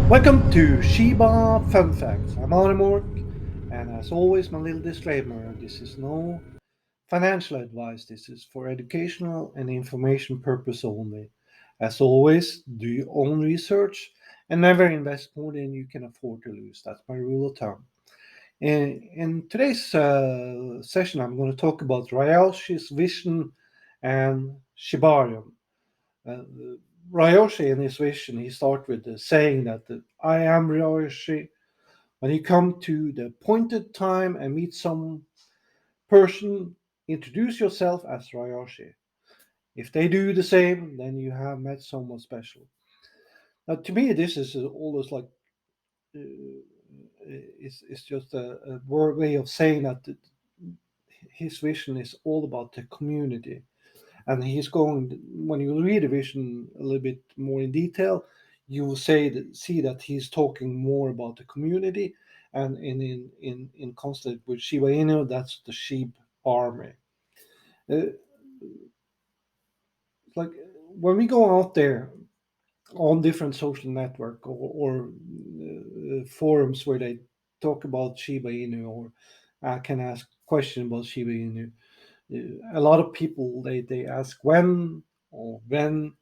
Welcome to Shiba Fun Facts. I'm Arnemork, and as always, my little disclaimer this is no financial advice, this is for educational and information purpose only. As always, do your own research and never invest more than you can afford to lose. That's my rule of thumb. In today's session, I'm going to talk about Ryoshi's vision and Shibarium. Uh, Ryoshi in his vision, he starts with saying that I am Ryoshi. When you come to the appointed time and meet some person, introduce yourself as Ryoshi. If they do the same, then you have met someone special. Now, to me, this is always like it's just a word way of saying that his vision is all about the community. And he's going, when you read the vision a little bit more in detail, you will see that he's talking more about the community, and in conflict with Shiba Inu, that's the Shiba Army. uh, like when we go out there on different social network or forums where they talk about Shiba Inu, or can ask questions about Shiba Inu, a lot of people they ask when or when.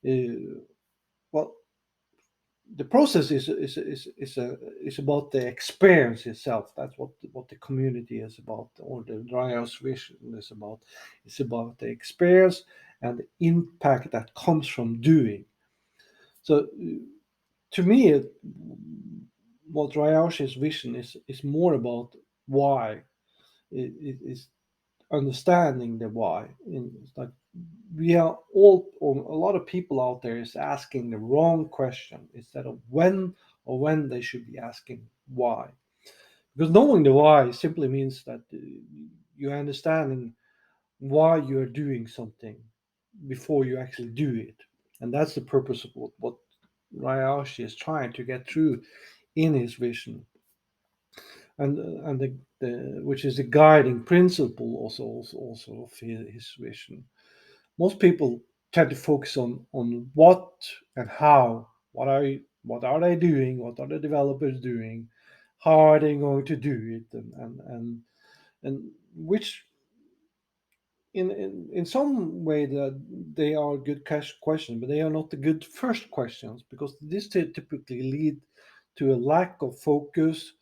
Uh, well, the process is about the experience itself. That's what the community is about, or the dry house vision is about. It's about the experience and the impact that comes from doing. So, to me, what Ryoushi's vision is more about why. It is understanding the why. It's like we are all, or a lot of people out there is asking the wrong question. Instead of when or when, they should be asking why. Because knowing the why simply means that you're understanding why you're doing something before you actually do it. And that's the purpose of what Ryoshi is trying to get through in his vision. And the which is the guiding principle also of his vision. Most people tend to focus on what and how. What are they doing? What are the developers doing? How are they going to do it? And which in some way that they are good questions, but they are not the good first questions, because this typically lead to a lack of focus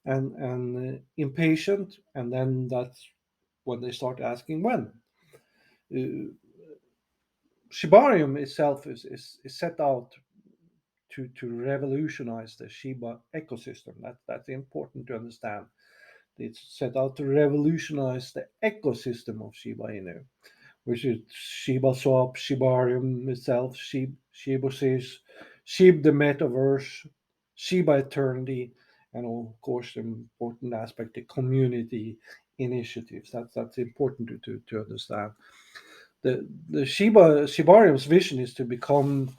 and impatient, and then that's when they start asking when. Uh, Shibarium itself is set out to revolutionize the Shiba ecosystem. That's important to understand. It's set out to revolutionize the ecosystem of Shiba Inu, which is Shiba Swap, Shibarium itself, Shiba Sis, Shib the Metaverse, Shiba Eternity, and of course the important aspect, the community initiatives. That's important to understand. The Shibarium's vision is to become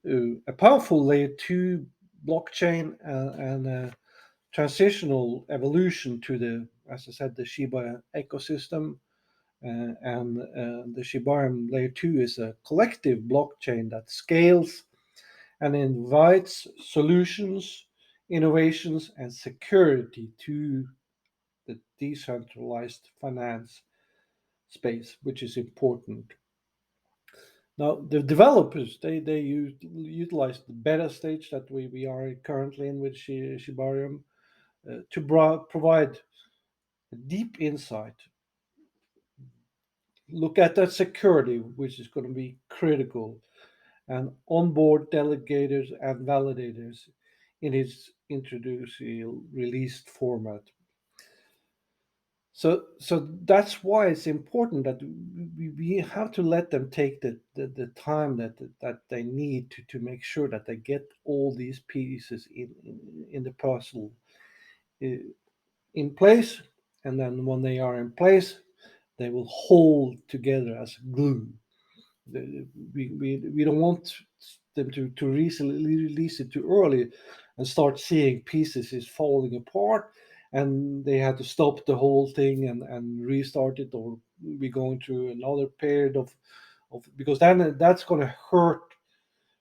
a powerful layer 2 blockchain, and a transitional evolution to the, as I said, the Shiba ecosystem. And the Shibarium layer 2 is a collective blockchain that scales and invites solutions, innovations, and security to the decentralized finance space, which is important. Now, the developers they utilize the beta stage that we are currently in with Shibarium, to provide deep insight. Look at that security, which is going to be critical, and onboard delegators and validators in its introduced released format. So that's why it's important that we have to let them take the time that they need to make sure that they get all these pieces in the puzzle uh, in place, and then when they are in place, they will hold together as glue. We don't want them to release it too early and start seeing pieces is falling apart, and they had to stop the whole thing and restart it, or be going through another period of because then that's going to hurt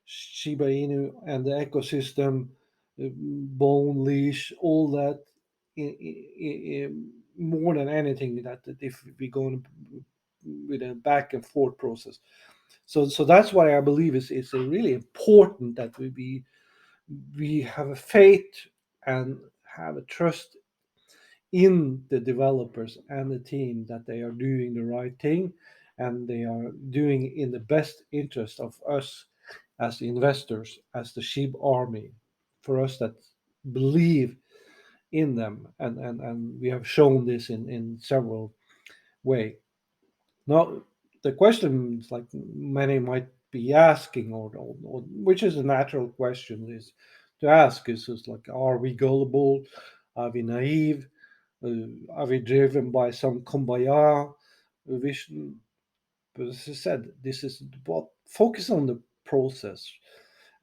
Shiba Inu and the ecosystem, bone leash, all that, more than anything that if we go with a back and forth process. So that's why I believe it's a really important that we have a faith and have a trust in the developers and the team that they are doing the right thing and they are doing it in the best interest of us as investors, as the Sheep Army, for us that believe in them, and we have shown this in several ways. Now, the question is like many might be asking, or which is a natural question, is to ask is like, are we gullible? Are we naive? Are we driven by some kumbaya vision? But as I said, this is about focus on the process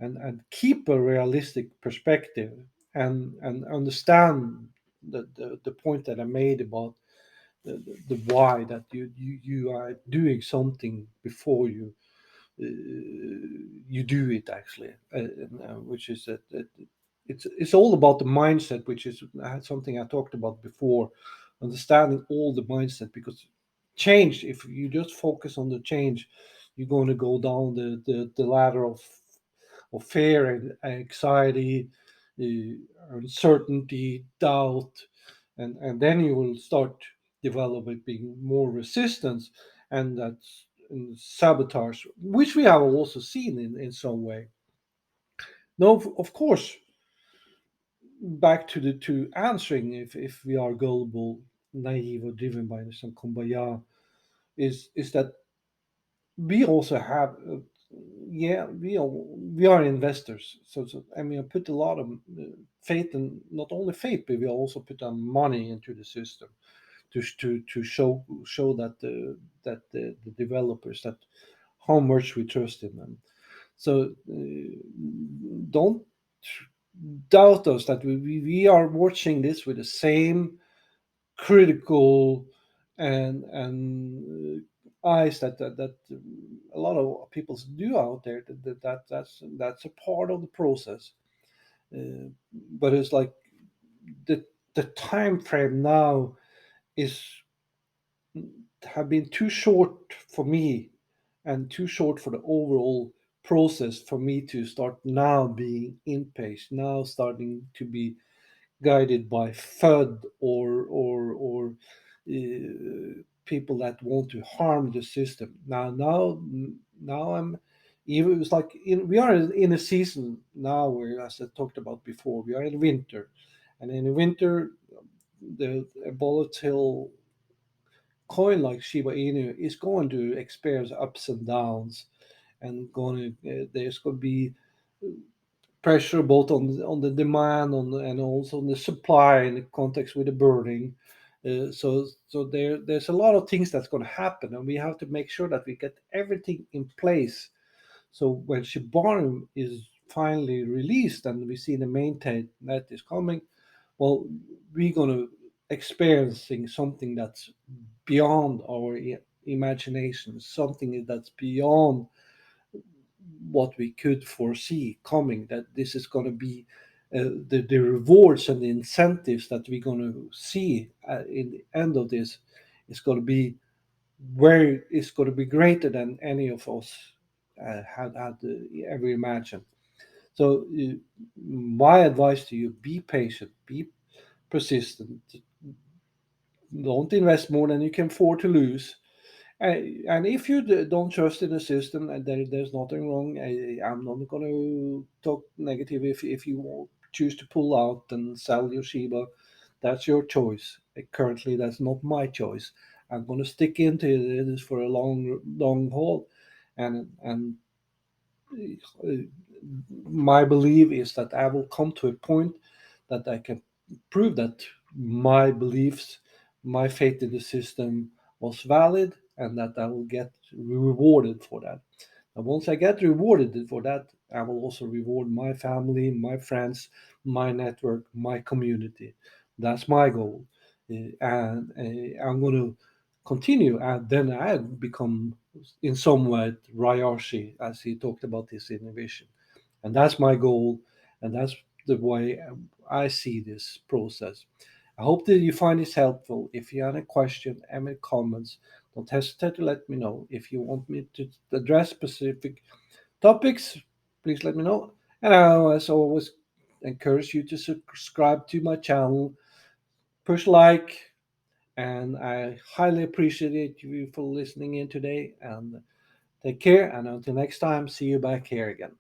and keep a realistic perspective and understand the point that I made about the why that you are doing something before you do it actually, which is that it's all about the mindset, which is something I talked about before, understanding all the mindset because change. If you just focus on the change, you're going to go down the ladder of fear and anxiety, uncertainty, doubt, and then you will start developing more resistance, and that's sabotage, which we have also seen in some way. Now, of course, back to the to answering if we are gullible, naive, or driven by some kumbaya, is that we also have yeah we are investors, so I mean I put a lot of faith, and not only faith but we also put our money into the system to show that the developers that how much we trust in them. So don't doubt us that we are watching this with the same critical and eyes that a lot of people do out there. That's a part of the process. But it's like the the time frame now is have been too short for me and too short for the overall process for me to start now being impatient, now starting to be guided by FUD or people that want to harm the system. Now I'm even it's like we are in a season now where, as I talked about before, we are in winter, and in the winter the volatile coin like Shiba Inu is going to experience ups and downs, and there's going to be pressure both on the demand and also on the supply in the context with the burning. There's a lot of things that's going to happen, and we have to make sure that we get everything in place. So when Shibarium is finally released and we see the maintain that is coming, well, we're going to experiencing something that's beyond our imagination, something that's beyond what we could foresee coming, that this is going to be the rewards and the incentives that we're going to see in the end of this is going to be where it's going to be greater than any of us had ever imagined. So my advice to you: be patient, be persistent, don't invest more than you can afford to lose. And if you don't trust in the system, and there's nothing wrong. I'm not going to talk negative if you choose to pull out and sell your Shiba. That's your choice. Currently, that's not my choice. I'm going to stick into this for a long haul, and uh, my belief is that I will come to a point that I can prove that my beliefs, my faith in the system was valid, and that I will get rewarded for that. And once I get rewarded for that, I will also reward my family, my friends, my network, my community. That's my goal. And I'm going to continue. And then I become, in some way, Ryoshi, as he talked about this innovation. And that's my goal. And that's the way I see this process. I hope that you find this helpful. If you have any question, any comments, don't hesitate to let me know. If you want me to address specific topics, please let me know. And I, as always, encourage you to subscribe to my channel, push like, and I highly appreciate you for listening in today. And take care. And until next time, see you back here again.